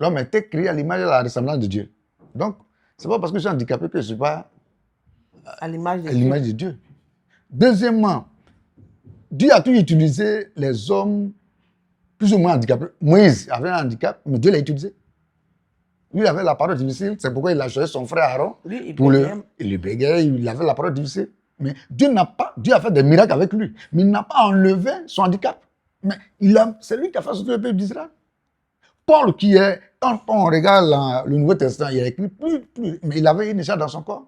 L'homme a été créé à l'image et à la ressemblance de Dieu. Donc, c'est pas parce que je suis handicapé que je ne suis pas À l'image de à l'image de Dieu. Deuxièmement, Dieu a toujours utilisé les hommes plus ou moins handicapés. Moïse avait un handicap, mais Dieu l'a utilisé. Lui, il avait la parole difficile, c'est pourquoi il a choisi son frère Aaron. Lui, il bégayait, il avait la parole difficile. Mais Dieu a fait des miracles avec lui, mais il n'a pas enlevé son handicap. Mais c'est lui qui a fait sauter le peuple d'Israël. Paul, quand on regarde le Nouveau Testament, il a écrit mais il avait une écharpe dans son corps.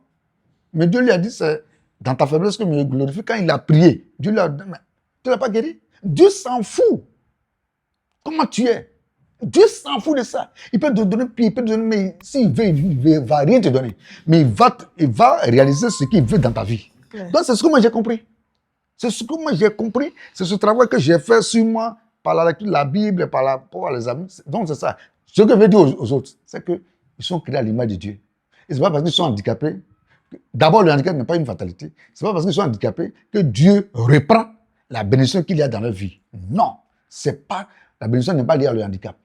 Mais Dieu lui a dit, c'est dans ta faiblesse que je me glorifie. Quand il a prié, Dieu lui a dit, mais tu ne l'as pas guéri. Dieu s'en fout. Comment tu es? Dieu s'en fout de ça. Il peut te donner, il peut te donner, mais s'il veut, il ne va rien te donner. Mais il va réaliser ce qu'il veut dans ta vie. Ouais. Donc c'est ce que moi j'ai compris. C'est ce que moi j'ai compris. C'est ce travail que j'ai fait sur moi, par la lecture de la Bible, par rapport à les amis. Donc c'est ça. Ce que je veux dire aux autres, c'est qu'ils sont créés à l'image de Dieu. Et c'est pas parce qu'ils sont handicapés. D'abord, le handicap n'est pas une fatalité. C'est pas parce qu'ils sont handicapés que Dieu reprend la bénédiction qu'il y a dans leur vie. Non, c'est pas, la bénédiction n'est pas liée au handicap.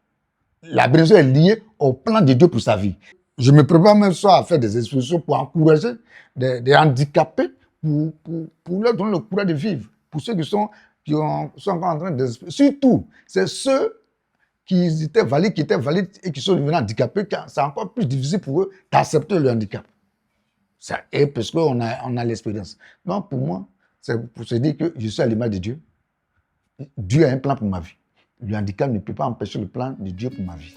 La bénédiction est liée au plan de Dieu pour sa vie. Je me prépare même soit à faire des expositions pour encourager des handicapés, pour leur donner le courage de vivre. Pour ceux qui sont encore en train de... Surtout, c'est ceux qui étaient valides et qui sont devenus handicapés, c'est encore plus difficile pour eux d'accepter le handicap. Et parce qu'on a l'expérience. Donc pour moi, c'est pour se dire que je suis à l'image de Dieu. Dieu a un plan pour ma vie. Le handicap ne peut pas empêcher le plan de Dieu pour ma vie.